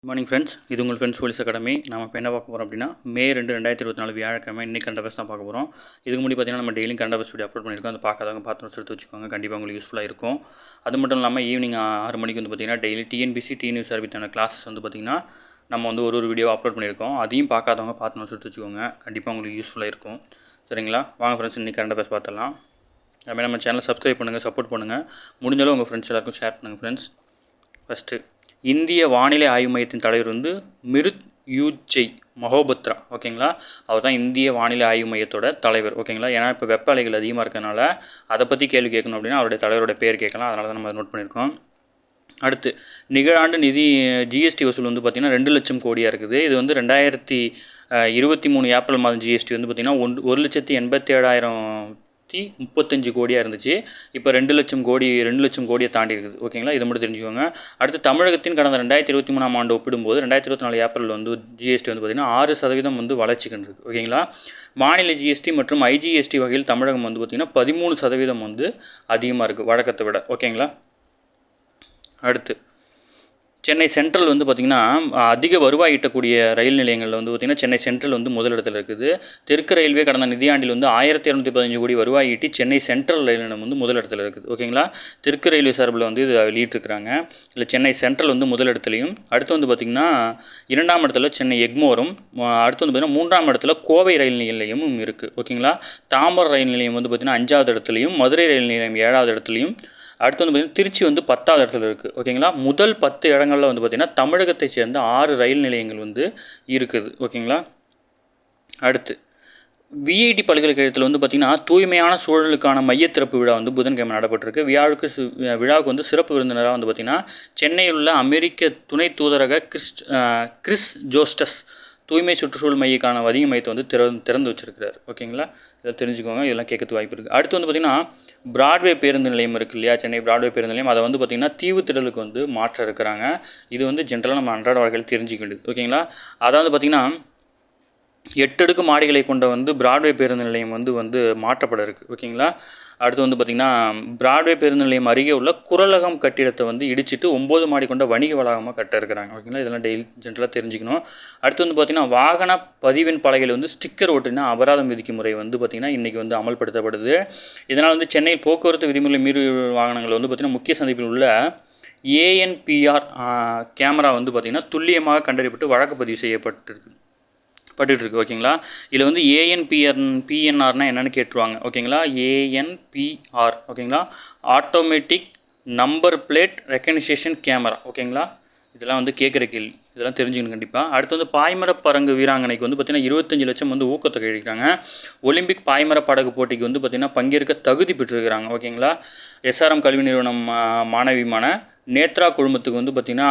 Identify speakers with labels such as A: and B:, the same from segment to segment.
A: Morning friends, இது உங்கள் friends police academy. நம்ம இப்போ என்ன பார்க்க போகிறோம் அப்படின்னா, மே 2, 2024 வியாழக்கிழமை இன்றைக்கி கரண்ட் அஃபேர்ஸ் தான் பார்க்க போகிறோம். இதுக்கு முன்னாடி பார்த்தீங்கன்னா நம்ம டெய்லியும் கரண்ட் அஃபேர்ஸ் வீடியோ அப்லோட் பண்ணியிருக்கோம். அதை பார்க்காதவங்க பார்த்து எடுத்து வச்சுக்கோங்க. கண்டிப்பாக உங்களுக்கு யூஸ்ஃபுல்லாக இருக்கும். அது மட்டும் இல்லாமல் ஈவினிங் 6 மணிக்கு வந்து பார்த்திங்கன்னா டெய்லி டிஎன்பிசி டிஎன்யூஸ் அறிவித்தான கிளாஸஸ் வந்து பார்த்திங்கன்னா நம்ம வந்து ஒரு வீடியோ அப்லோட் பண்ணியிருக்கோம். அதையும் பார்க்காதவங்க பார்த்து எடுத்து வச்சுக்கோங்க. கண்டிப்பாக உங்களுக்கு யூஸ்ஃபுல்லாக இருக்கும். சரிங்களா? வாங்க ஃப்ரெண்ட்ஸ், இன்றைக்கி கரண்ட் அஃபேர்ஸ் பார்த்துடலாம். அதுமாதிரி நம்ம சேனலை சப்ஸ்கிரைப் பண்ணுங்கள், சப்போர்ட் பண்ணுங்கள். முடிஞ்சாலும் உங்கள் ஃப்ரெண்ட்ஸ் எல்லாருக்கும் ஷேர் பண்ணுங்கள் ஃப்ரெண்ட்ஸ். ஃபஸ்ட்டு, இந்திய வானிலை ஆய்வு மையத்தின் தலைவர் வந்து மிருத்யுஜெய் மஹோபத்ரா. ஓகேங்களா? அவர் தான் இந்திய வானிலை ஆய்வு மையத்தோட தலைவர். ஓகேங்களா? ஏன்னா இப்போ வெப்ப அலைகள் அதிகமாக இருக்கனால அதை பற்றி கேள்வி கேட்கணும் அப்படின்னா அவருடைய தலைவரோட பேர் கேட்கலாம். அதனால தான் நம்ம அதை நோட் பண்ணியிருக்கோம். அடுத்து, நிகழாண்டு நிதி ஜிஎஸ்டி வசூல் வந்து பார்த்திங்கன்னா 2 லட்சம் கோடியாக இருக்குது. இது வந்து 2023 ஏப்ரல் மாதம் ஜிஎஸ்டி வந்து பார்த்திங்கன்னா 1,87,35 கோடியாக இருந்துச்சு. இப்போ 2 லட்சம் கோடியை தாண்டி இருக்குது. ஓகேங்களா? இதை மட்டும் தெரிஞ்சுக்கோங்க. அடுத்து, தமிழகத்தின் கடந்த 2023ஆம் ஆண்டு ஒப்பிடும்போது 2024 ஏப்ரல் வந்து ஜிஎஸ்டி வந்து பார்த்திங்கன்னா 6% வந்து வளர்ச்சி கண்டிருக்கு. ஓகேங்களா? மாநில ஜிஎஸ்டி மற்றும் ஐஜிஎஸ்டி வகையில் தமிழகம் வந்து பார்த்திங்கன்னா 13% வந்து அதிகமாக இருக்குது வழக்கத்தை விட. ஓகேங்களா? அடுத்து, சென்னை சென்ட்ரல் வந்து பார்த்திங்கன்னா அதிக வருவாய் ஈட்டக்கூடிய ரயில் நிலையங்களில் வந்து பார்த்திங்கன்னா சென்னை சென்ட்ரல் வந்து முதலிடத்தில் இருக்குது. தெற்கு ரயில்வே கடந்த நிதியாண்டில் வந்து 1215 கோடி வருவாய் ஈட்டி சென்னை சென்ட்ரல் ரயில் நிலையம் வந்து முதலிடத்தில் இருக்குது. ஓகேங்களா? தெற்கு ரயில்வே சார்பில் வந்து இது வெளியிட்டிருக்கிறாங்க. இல்லை சென்னை சென்ட்ரல் வந்து முதலிடத்துலையும், அடுத்து வந்து பார்த்திங்கன்னா 2ஆம் இடத்துல சென்னை எக்மோரும், அடுத்து வந்து பார்த்திங்கன்னா 3ஆம் இடத்துல கோவை ரயில் நிலையமும் இருக்குது. ஓகேங்களா? தாம்பரம் ரயில் நிலையம் வந்து பார்த்திங்கன்னா 5ஆவது இடத்துலையும், மதுரை ரயில் நிலையம் 7ஆவது இடத்துலையும், அடுத்து வந்து பார்த்திங்கன்னா திருச்சி வந்து 10ஆவது இடத்துல இருக்குது. ஓகேங்களா? முதல் 10 இடங்களில் வந்து பார்த்திங்கன்னா தமிழகத்தை சேர்ந்த 6 ரயில் நிலையங்கள் வந்து இருக்குது. ஓகேங்களா? அடுத்து, விஐடி பல்கலைக்கழகத்தில் வந்து பார்த்திங்கன்னா தூய்மையான சூழலுக்கான மையத்திறப்பு விழா வந்து புதன்கிழமை நடைபெற்றிருக்கு. விழாவுக்கு வந்து சிறப்பு விருந்தினராக வந்து பார்த்திங்கன்னா சென்னையில் உள்ள அமெரிக்க துணை தூதரக கிறிஸ் ஜோஸ்டஸ் தூய்மை சுற்றுச்சூழல் மையக்கான வதிக மையத்தை வந்து திறந்து வச்சிருக்கிறார். ஓகேங்களா? இதை தெரிஞ்சுக்கோங்க. இதெல்லாம் கேட்கறதுக்கு வாய்ப்பு இருக்குது. அடுத்து வந்து பார்த்திங்கன்னா பிராட்வே பேருந்து நிலையம் இருக்குது இல்லையா, சென்னை பிராட்வே பேருந்து நிலையம், அதை வந்து பார்த்திங்கன்னா தீவுத்திடலுக்கு வந்து மாற்ற இருக்கிறாங்க. இது வந்து ஜென்ரலாக நம்ம அன்றாட வாழ்க்கையில் தெரிஞ்சிக்க வேண்டியது. ஓகேங்களா? அதாவது பார்த்திங்கன்னா 8 அடுக்கு மாடிகளை கொண்ட வந்து பிராட்வே பேருந்து நிலையம் வந்து மாற்றப்பட இருக்குது. ஓகேங்களா? அடுத்து வந்து பார்த்திங்கன்னா பிராட்வே பேருந்து நிலையம் அருகே உள்ள குரலகம் கட்டிடத்தை வந்து இடிச்சிட்டு 9 மாடி கொண்ட வணிக வளாகமாக கட்ட இருக்கிறாங்க. ஓகேங்களா? இதெல்லாம் டெய்லி ஜென்ரலாக தெரிஞ்சுக்கணும். அடுத்து வந்து பார்த்திங்கன்னா வாகன பதிவெண் பலகையில் வந்து ஸ்டிக்கர் ஒட்டினா அபராதம் விதிக்கும் முறை வந்து பார்த்திங்கன்னா இன்றைக்கி வந்து அமல்படுத்தப்படுது. இதனால் வந்து சென்னை போக்குவரத்து விதிமுறை மீறி வாகனங்கள் வந்து பார்த்திங்கன்னா முக்கிய சந்திப்பில் உள்ள ஏஎன்பிஆர் கேமரா வந்து பார்த்திங்கன்னா துல்லியமாக கண்டறியப்பட்டு வழக்கு பதிவு செய்யப்பட்டிருக்கு. ஓகேங்களா? இதில் வந்து பிஎன்ஆர்னால் என்னென்னு கேட்டுருவாங்க. ஓகேங்களா? ஏஎன்பிஆர் ஓகேங்களா? Automatic number plate recognition camera. ஓகேங்களா? இதெல்லாம் வந்து கேட்குற கேள்வி, இதெல்லாம் தெரிஞ்சுக்கணும் கண்டிப்பாக. அடுத்து வந்து பாய்மர படகு வீராங்கனைக்கு வந்து பார்த்திங்கன்னா 25 லட்சம் வந்து ஊக்கத்தொகை அளிக்கிறாங்க. ஒலிம்பிக் பாய்மர படகு போட்டிக்கு வந்து பார்த்திங்கன்னா பங்கேற்க தகுதி பெற்றிருக்கிறாங்க. ஓகேங்களா? எஸ்ஆர்எம் கல்வி நிறுவனம் மாணவிமான நேத்ரா குழுமத்துக்கு வந்து பார்த்திங்கன்னா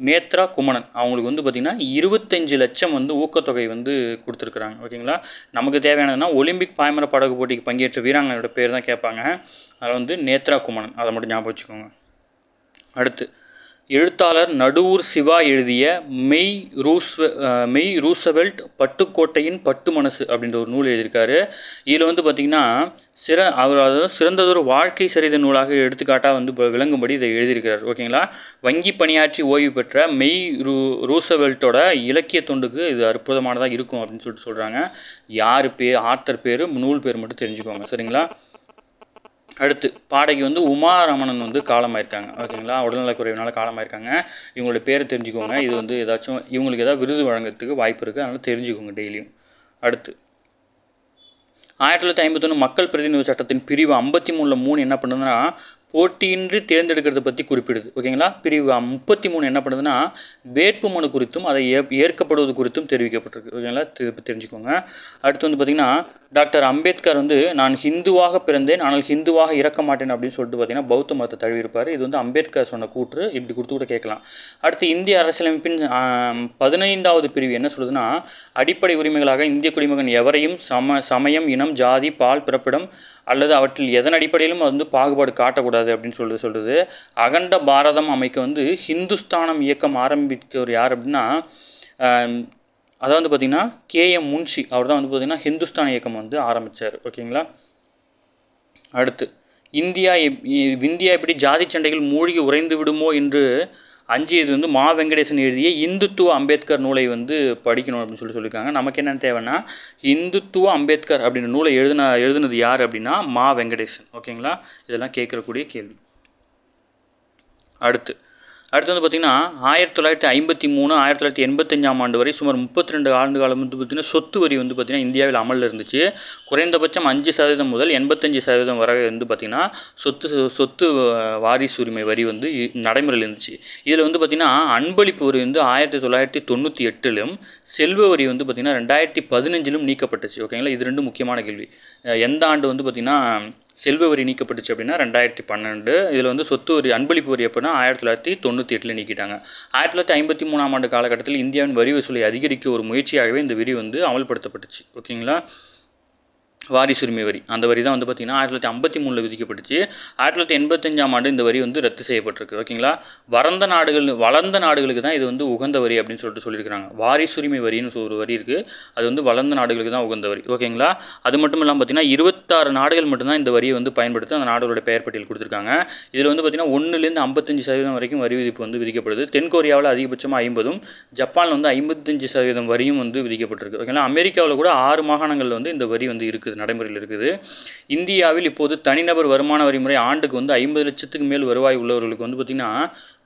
A: நேத்ரா குமணன் அவங்களுக்கு வந்து பார்த்திங்கன்னா 25 லட்சம் வந்து ஊக்கத்தொகை வந்து கொடுத்துருக்குறாங்க. ஓகேங்களா? நமக்கு தேவையானதுன்னா ஒலிம்பிக் பாய்மர படகு போட்டிக்கு பங்கேற்ற வீராங்கனையோட பேர் தான் கேட்பாங்க. அதில் வந்து நேத்ரா குமணன், அதை மட்டும் ஞாபகம் வச்சுக்கோங்க. அடுத்து, எழுத்தாளர் நடுவூர் சிவா எழுதிய மெய் ரூசவெல்ட் பட்டுக்கோட்டையின் பட்டு மனசு அப்படின்ற ஒரு நூல் எழுதியிருக்காரு. இதில் வந்து பார்த்திங்கன்னா அதாவது சிறந்ததொரு வாழ்க்கை சரித நூலாக எடுத்துக்காட்டாக வந்து விளங்கும்படி இதை எழுதியிருக்கிறார். ஓகேங்களா? வங்கி பணியாற்றி ஓய்வு பெற்ற ரூசவெல்ட்டோட இலக்கிய தொண்டுக்கு இது அற்புதமானதாக இருக்கும் அப்படின்னு சொல்கிறாங்க. யார் பேர், ஆத்தர் பேர், நூல் பேர் மட்டும் தெரிஞ்சுக்கோங்க. சரிங்களா? அடுத்து, பாடகி வந்து உமா ரமணன் வந்து காலமாயிருக்காங்க. ஓகேங்களா? உடல்நலக்குறைவினால் காலமாயிருக்காங்க. இவங்களுடைய பேரை தெரிஞ்சுக்கோங்க. இது வந்து இவங்களுக்கு ஏதாவது விருது வழங்குறதுக்கு வாய்ப்பு இருக்குது. அதனால் தெரிஞ்சுக்கோங்க டெய்லியும். அடுத்து, 1951 மக்கள் பிரதிநிதி சட்டத்தின் பிரிவு 53 என்ன பண்ணுதுன்னா போட்டியின்றி தேர்ந்தெடுக்கிறத பற்றி குறிப்பிடுது. ஓகேங்களா? பிரிவு 33 என்ன பண்ணுதுன்னா வேட்புமனு குறித்தும் அதை ஏற்கப்படுவது குறித்தும் தெரிவிக்கப்பட்டிருக்கு. ஓகேங்களா? தெரிஞ்சுக்கோங்க. அடுத்து வந்து பார்த்திங்கன்னா டாக்டர் அம்பேத்கர் வந்து நான் ஹிந்துவாக பிறந்தேன் ஆனால் ஹிந்துவாக இறக்க மாட்டேன் அப்படின்னு சொல்லிட்டு பார்த்திங்கன்னா பௌத்த மதத்தை தழுவியிருப்பார். இது வந்து அம்பேத்கர் சொன்ன கூற்று. இப்படி கொடுத்து கூட கேட்கலாம். அடுத்து, இந்திய அரசியலமைப்பின் 15வது பிரிவு என்ன சொல்லுதுன்னா அடிப்படை உரிமைகளாக இந்திய குடிமகன் எவரையும் சமயம், இனம், ஜாதி, பால், பிறப்பிடம் அல்லது அவற்றில் எதன் அடிப்படையிலும் வந்து பாகுபாடு காட்டக்கூடாது அப்படின்னு சொல்லுது. அகண்ட பாரதம் அமைக்க வந்து ஹிந்துஸ்தானம் இயக்கம் ஆரம்பித்தவர் யார் அப்படின்னா அதாவது பார்த்திங்கன்னா KM முன்ஷி. அவர் தான் வந்து பார்த்திங்கன்னா ஹிந்துஸ்தான் இயக்கம் வந்து ஆரம்பித்தார். ஓகேங்களா? அடுத்து, இந்தியா எப்படி ஜாதி சண்டைகள் மூழ்கி உறைந்து விடுமோ என்று 5 இது வந்து மா வெங்கடேசன் எழுதிய இந்துத்துவ அம்பேத்கர் நூலை வந்து படிக்கணும் அப்படின்னு சொல்லியிருக்காங்க. நமக்கு என்ன தேவைன்னா இந்துத்துவ அம்பேத்கர் அப்படின்ற நூலை எழுதுனது யார் அப்படின்னா மா வெங்கடேசன். ஓகேங்களா, இதெல்லாம் கேட்கக்கூடிய கேள்வி. அடுத்து வந்து பார்த்திங்கன்னா 1953 1985ஆம் ஆண்டு வரை சுமார் 32 ஆண்டு காலம் வந்து பார்த்திங்கன்னா சொத்து வரி வந்து பார்த்திங்கன்னா இந்தியாவில் அமலில் இருந்துச்சு. குறைந்தபட்சம் 5% முதல் 85% வரை வந்து பார்த்திங்கன்னா சொத்து வாரிசு உரிமை வரி வந்து நடைமுறையில் இருந்துச்சு. இதில் வந்து பார்த்திங்கன்னா அன்பளிப்பு வரி வந்து 1998லும் செல்வ வரி வந்து பார்த்திங்கன்னா 2015லும் நீக்கப்பட்டுச்சு. ஓகேங்களா, இது ரெண்டு முக்கியமான கேள்வி. எந்த ஆண்டு வந்து பார்த்திங்கன்னா செல்வ வரி நீக்கப்பட்டுச்சு அப்படின்னா 2012. இதில் வந்து சொத்து வரி அன்பளிப்பு வரி அப்படின்னா 1998 நீக்கிட்டாங்க. 1953ஆம் ஆண்டு காலகட்டத்தில் இந்தியாவின் வரி வசூலை அதிகரிக்க ஒரு முயற்சியாகவே இந்த வரி வந்து அமல்படுத்தப்பட்டுச்சு. ஓகேங்களா, வாரிசுரிமை வரி அந்த வரி தான் வந்து பார்த்திங்கன்னா 1953 விதிக்கப்பட்டுச்சு. 1985ஆம் ஆண்டு இந்த வரி வந்து ரத்து செய்யப்பட்டிருக்கு. ஓகேங்களா, வளர்ந்த நாடுகளுக்கு தான் இது வந்து உகந்த வரி அப்படின்னு சொல்லியிருக்கிறாங்க. வாரிசுரிமை வரின்னு ஒரு வரி இருக்குது, அது வந்து வளர்ந்த நாடுகளுக்கு தான் உகந்த வரி. ஓகேங்களா, அது மட்டும் இல்லாமல் பார்த்திங்கன்னா 26 நாடுகள் மட்டும்தான் இந்த வரியை வந்து பயன்படுத்தி அந்த நாடுகளோட பெயர் பட்டியல் கொடுத்துருக்காங்க. இதில் வந்து பார்த்திங்கன்னா 1லேருந்து 55% வரைக்கும் வரி விதிப்பு வந்து விதிக்கப்படுது. தென்கொரியாவில் அதிகபட்சமாக 50ம், ஜப்பானில் வந்து 55% வரியும் வந்து விதிக்கப்பட்டிருக்கு. ஓகேங்களா, அமெரிக்காவில் கூட 6 மாகாணங்களில் வந்து இந்த வரி வந்து இருக்குது, நடைமுறையில் இருக்குது. இந்தியாவில் இப்போது தனிநபர் வருமான வரி முறை ஆண்டுக்கு வந்து 50 லட்சத்துக்கு மேல் வருவாய் உள்ளவர்களுக்கு வந்து பார்த்திங்கன்னா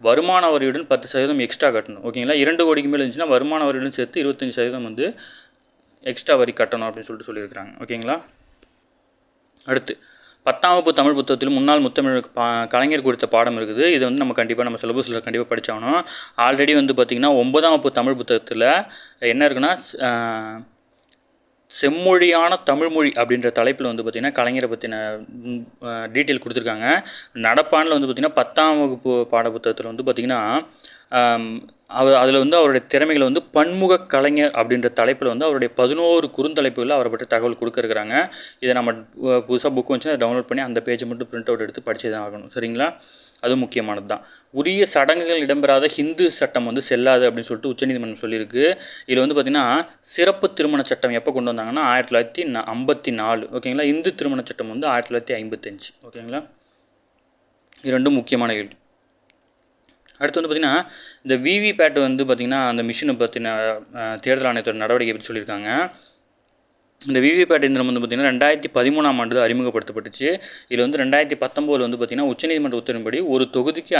A: வருமான வரியுடன் 10% எக்ஸ்ட்ரா கட்டணும். ஓகேங்களா, 2 கோடிக்கு மேல் இருந்துச்சுன்னா வருமான வரியுடன் சேர்த்து 25% வந்து எக்ஸ்ட்ரா வரி கட்டணும் அப்படின்னு சொல்லியிருக்கிறாங்க. ஓகேங்களா, அடுத்து 10ஆம் வகுப்பு தமிழ் புத்தகத்தில் முன்னாள் முத்தமிழ் கலைஞர் குறித்த பாடம் இருக்குது. இது வந்து நம்ம கண்டிப்பாக சிலபஸில் கண்டிப்பாக படித்தாகணும். ஆல்ரெடி வந்து பார்த்திங்கன்னா 9ஆம் வகுப்பு தமிழ் புத்தகத்தில் என்ன இருக்குன்னா செம்மொழியான தமிழ்மொழி அப்படின்ற தலைப்பில் வந்து பார்த்திங்கன்னா கலைஞரை பற்றின டீட்டெயில் கொடுத்துருக்காங்க. நடப்பாண்டில் வந்து பார்த்திங்கன்னா 10ஆம் வகுப்பு பாடப்புத்தகத்தில் வந்து பார்த்திங்கன்னா அதில் வந்து அவருடைய திறமைகளை வந்து பன்முக கலைஞர் அப்படின்ற தலைப்பில் வந்து அவருடைய 11 குறுந்தலைப்புகளில் அவரை பற்றி தகவல் கொடுக்குறாங்க. இதை நம்ம புதுசாக புக் வந்துச்சுன்னா டவுன்லோட் பண்ணி அந்த பேஜை மட்டும் பிரிண்ட் அவுட் எடுத்து படித்து தான் ஆகணும். சரிங்களா, அது முக்கியமானது தான். உரிய சடங்குகள் இடம்பெறாத ஹிந்து சட்டம் வந்து செல்லாது அப்படின்னு சொல்லிட்டு உச்சநீதிமன்றம் சொல்லியிருக்கு. இதில் வந்து பார்த்திங்கன்னா சிறப்பு திருமண சட்டம் எப்போ கொண்டு வந்தாங்கன்னா 1954. ஓகேங்களா, இந்து திருமண சட்டம் வந்து 1955. ஓகேங்களா, இது ரெண்டும் முக்கியமான கேள்வி. அடுத்து வந்து பார்த்திங்கன்னா இந்த விவிபேட் வந்து பார்த்திங்கன்னா அந்த மிஷினை பற்றின தேர்தல் ஆணையத்தோட நடவடிக்கை பற்றி சொல்லியிருக்காங்க. இந்த விவிபேட் இயந்திரம் வந்து பார்த்திங்கன்னா 2013ஆம் ஆண்டு அறிமுகப்படுத்தப்பட்டுச்சு. இதில் வந்து 2019 வந்து பார்த்திங்கன்னா உச்சநீதிமன்ற உத்தரவின்படி ஒரு தொகுதிக்கு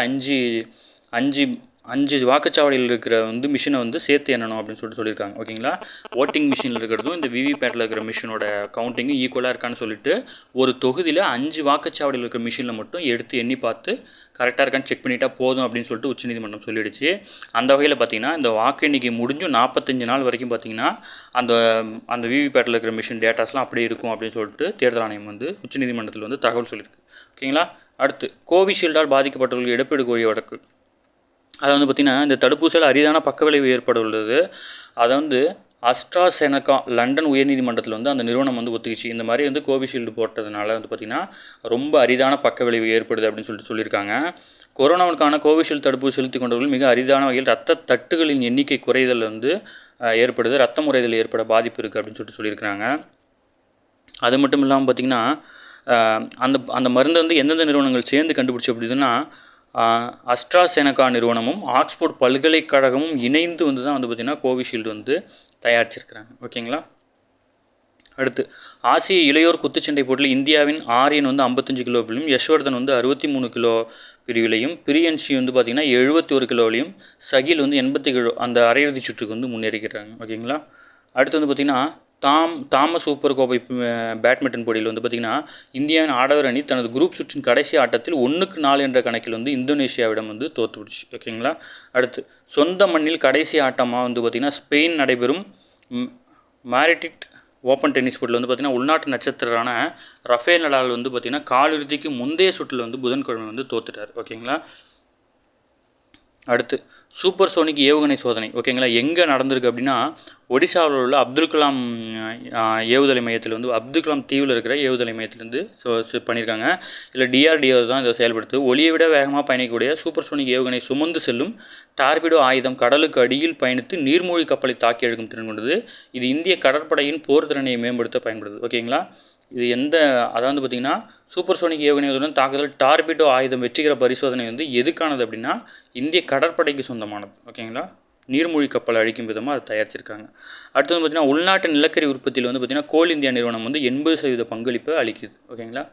A: 5 வாக்குச்சாவடியில் இருக்கிற வந்து மிஷினை வந்து சேர்த்து எண்ணணும் அப்படின்னு சொல்லியிருக்காங்க. ஓகேங்களா, ஓட்டிங் மிஷினில் இருக்கிறதும் இந்த விவிபேட்டில் இருக்கிற மிஷினோட கவுண்டிங்கும் ஈக்குவலாக இருக்கான்னு சொல்லிட்டு ஒரு தொகுதியில் 5 வாக்குச்சாவடியில் இருக்கிற மிஷினில் மட்டும் எடுத்து எண்ணி பார்த்து கரெக்டாக இருக்கான்னு செக் பண்ணிட்டா போதும் அப்படின்னு சொல்லிட்டு உச்சநீதிமன்றம் சொல்லிடுச்சு. அந்த வகையில் பார்த்திங்கன்னா இந்த வாக்கு எண்ணிக்கை முடிஞ்சும் 45 நாள் வரைக்கும் பார்த்திங்கன்னா அந்த விவிபேட்டில் இருக்கிற மிஷின் டேட்டாஸ்லாம் அப்படியே இருக்கும் அப்படின்னு சொல்லிட்டு தேர்தல் ஆணையம் வந்து உச்சநீதிமன்றத்தில் வந்து தகவல் சொல்லியிருக்கு. ஓகேங்களா, அடுத்து கோவிஷீல்டால் பாதிக்கப்பட்டவர்களுக்கு இழப்பீடு கோரிய வழக்கு. அதை வந்து பார்த்திங்கன்னா இந்த தடுப்பூசியால் அரிதான பக்கவிளைவு ஏற்பட உள்ளது. அதை வந்து அஸ்ட்ராசெனகா லண்டன் உயர்நீதிமன்றத்தில் வந்து அந்த நிறுவனம் வந்து ஒத்துக்கிச்சு. இந்த மாதிரி வந்து கோவிஷீல்டு போட்டதுனால வந்து பார்த்திங்கன்னா ரொம்ப அரிதான பக்கவிளைவு ஏற்படுது அப்படின்னு சொல்லியிருக்காங்க. கொரோனாவுக்கான கோவிஷீல்டு தடுப்பூசி செலுத்தி கொண்டவர்கள் மிக அரிதான வகையில் இரத்த தட்டுகளின் எண்ணிக்கை குறைதல் வந்து ஏற்படுது, ரத்தம் உறைதல் ஏற்பட பாதிப்பு இருக்குது அப்படின்னு சொல்லியிருக்கிறாங்க. அது மட்டும் இல்லாமல் பார்த்திங்கன்னா அந்த மருந்தை வந்து எந்தெந்த நிறுவனங்கள் சேர்ந்து கண்டுபிடிச்சி அப்படின்னா அஸ்ட்ராசெனகா நிறுவனமும் ஆக்ஸ்போர்ட் பல்கலைக்கழகமும் இணைந்து வந்து தான் வந்து பார்த்திங்கன்னா கோவிஷீல்டு வந்து தயாரிச்சிருக்கிறாங்க. ஓகேங்களா, அடுத்து ஆசிய இளையோர் குத்துச்சண்டை போட்டியில் இந்தியாவின் ஆரியன் வந்து 55 கிலோ பிரிவிலும் யஷ்வர்தன் வந்து 63 கிலோ பிரிவிலையும் பிரியன்ஷி வந்து பார்த்திங்கன்னா 71 கிலோவிலையும் சகில் வந்து 87 கிலோ அந்த அரையிறுதி சுற்றுக்கு வந்து முன்னேறிக்கிறாங்க. ஓகேங்களா, அடுத்து வந்து பார்த்திங்கன்னா தாமஸ் சூப்பர் கோப்பை பேட்மிண்டன் போட்டியில் வந்து பார்த்திங்கன்னா இந்தியாவின் ஆடவர் அணி தனது குரூப் சுற்றின் கடைசி ஆட்டத்தில் 1-4 என்ற கணக்கில் வந்து இந்தோனேஷியாவிடம் வந்து தோற்றுவிடுச்சு. ஓகேங்களா, அடுத்து சொந்த மண்ணில் கடைசி ஆட்டமாக வந்து பார்த்திங்கன்னா ஸ்பெயின் நடைபெறும் மேரிட்டிட் ஓப்பன் டென்னிஸ் போட்டியில் வந்து பார்த்திங்கன்னா உள்நாட்டு நட்சத்திரரான ரஃபேல் நடால் வந்து பார்த்திங்கன்னா காலிறுதிக்கு முந்தைய சுற்றில் வந்து புதன்கிழமை வந்து தோத்துட்டார். ஓகேங்களா, அடுத்து சூப்பர் சோனிக் ஏவுகணை சோதனை. ஓகேங்களா, எங்கே நடந்திருக்கு அப்படின்னா ஒடிசாவில் உள்ள அப்துல் கலாம் ஏவுதலை மையத்தில் வந்து அப்துல் கலாம் தீவில் இருக்கிற ஏவுதலை மையத்திலேருந்து பண்ணியிருக்காங்க. இல்லை டிஆர்டிஓ தான் இதை செயல்படுத்து. ஒளியை விட வேகமாக பயணிக்கக்கூடிய சூப்பர் சோனிக் ஏவுகணை சுமந்து செல்லும் டார்பிடோ ஆயுதம் கடலுக்கு அடியில் பயணித்து நீர்மூழ்கி கப்பலை தாக்கி எடுக்கும் திறன் கொண்டது. இது இந்திய கடற்படையின் போர் திறனை மேம்படுத்த பயன்படுது. ஓகேங்களா, இது அதாவது பார்த்திங்கன்னா சூப்பர்சோனிக் ஏவுகணையுடன் தாக்குதல் டார்பிடோ ஆயுதம் வெற்றிகர பரிசோதனை வந்து எதுக்கானது அப்படின்னா இந்திய கடற்படைக்கு சொந்தமானது. ஓகேங்களா, நீர்மூழ்கி கப்பலை அழிக்கும் விதமாக அதை தயாரிச்சிருக்காங்க. அடுத்து வந்து பார்த்திங்கன்னா உள்நாட்டு நிலக்கரி உற்பத்தியில் வந்து பார்த்திங்கன்னா கோல் இந்தியா நிறுவனம் வந்து 80% பங்களிப்பை அளிக்குது. ஓகேங்களா.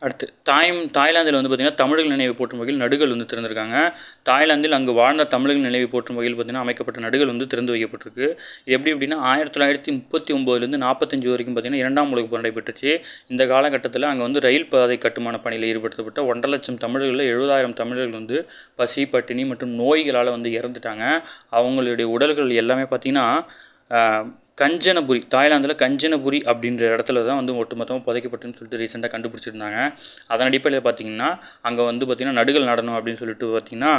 A: அடுத்து தாய்லாந்தில் வந்து பார்த்திங்கன்னா தமிழர்கள் நினைவு போற்றும் வகையில் நடுகள் வந்து திறந்திருக்காங்க. தாய்லாந்தில் அங்கு வாழ்ந்த தமிழர்கள் நினைவு போற்றும் வகையில் பார்த்திங்கன்னா அமைக்கப்பட்ட நடுகள் வந்து திறந்து வைக்கப்பட்டிருக்கு. இது எப்படி அப்படின்னா 1939லேருந்து 45 வரைக்கும் பார்த்திங்கன்னா 2ஆம் உலகப் போர் நடைபெற்றுச்சு. இந்த காலகட்டத்தில் அங்கே வந்து ரயில் பாதை கட்டுமான பணியில் ஈடுபடுத்தப்பட்ட 1.5 லட்சம் தமிழர்களில் 70,000 தமிழர்கள் வந்து பசி, பட்டினி மற்றும் நோய்களால் வந்து இறந்துட்டாங்க. அவங்களுடைய உடல்கள் எல்லாமே பார்த்திங்கன்னா கஞ்சனபுரி, தாய்லாந்தில் கஞ்சனபுரி அப்படின்ற இடத்துல தான் வந்து ஒட்டுமொத்தமாக புதைக்கப்பட்டுன்னு சொல்லிட்டு ரீசெண்டாக கண்டுபிடிச்சிருந்தாங்க. அதன் அடிப்படையில் பார்த்திங்கன்னா அங்கே வந்து பார்த்திங்கன்னா நடுகள் நடணும் அப்படின்னு சொல்லிட்டு பார்த்திங்கன்னா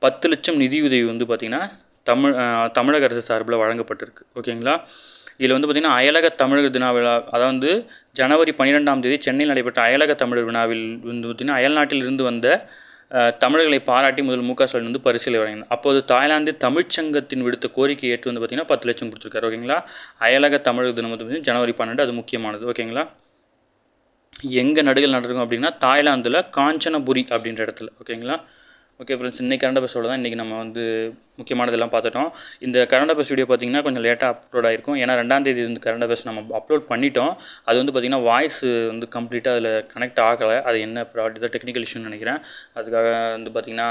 A: 10 லட்சம் நிதியுதவி வந்து பார்த்திங்கன்னா தமிழக அரசு சார்பில் வழங்கப்பட்டிருக்கு. ஓகேங்களா. இதில் வந்து பார்த்திங்கன்னா அயலக தமிழர் தின விழா, அதாவது ஜனவரி 12ஆம் தேதி சென்னையில் நடைபெற்ற அயலக தமிழர் விழாவில் வந்து பார்த்திங்கன்னா அயல்நாட்டிலிருந்து வந்த தமிழர்களை பாராட்டி முதல் மு க ஸ்டாலின் வந்து பரிசுகளை வழங்கினார். அப்போது தாய்லாந்து தமிழ்ச்சங்கத்தின் விடுத்த கோரிக்கை ஏற்று வந்து பார்த்திங்கன்னா 10 லட்சம் கொடுத்துருக்காரு. ஓகேங்களா. அயலக தமிழர் தினம் வந்து ஜனவரி 12, அது முக்கியமானது. ஓகேங்களா. எங்கே நடுகள் நடக்கும் அப்படின்னா தாய்லாந்தில் காஞ்சனபுரி அப்படின்ற இடத்துல. ஓகேங்களா. ஓகே ஃப்ரெண்ட்ஸ், இன்றைக்கி கரண்ட் அஃபேர்ஸோட தான் இன்றைக்கி நம்ம வந்து முக்கியமானதெல்லாம் பார்த்துட்டோம். இந்த கரண்ட் அஃபேர்ஸ் வீடியோ பார்த்திங்கன்னா கொஞ்சம் லேட்டாக அப்லோட் ஆகிருக்கும். ஏன்னா 2ஆம் தேதி வந்து கரண்ட் அஃபேர்ஸ் நம்ம அப்லோட் பண்ணிட்டோம். அது வந்து பார்த்திங்கன்னா வாய்ஸ் வந்து கம்ப்ளீட்டாக அதில் கனெக்ட் ஆகலை. அது என்ன ப்ராப்ளம், இதை டெக்னிக்கல் இஷ்யூன்னு நினைக்கிறேன். அதுக்காக வந்து பார்த்திங்கன்னா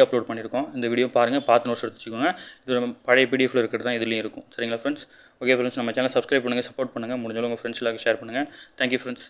A: அப்லோட் பண்ணியிருக்கோம். இந்த வீடியோ பாருங்கள், பார்த்து நோட்ஸ் எடுத்து வச்சுக்கோங்க. இது நம்ம பழைய பிடிஎஃப்ல இருக்கிறது தான் இதுலேயும் இருக்கும். சரிங்களா ஃப்ரெண்ட்ஸ். ஓகே ஃப்ரெண்ட்ஸ், நம்ம சேனல் சப்ஸ்கிரைப் பண்ணுங்கள், சப்போர்ட் பண்ணுங்கள், முடிஞ்சளவு உங்கள் ஃப்ரெண்ட்ஸ் எல்லாருக்கும் ஷேர் பண்ணுங்கள். Thank you friends.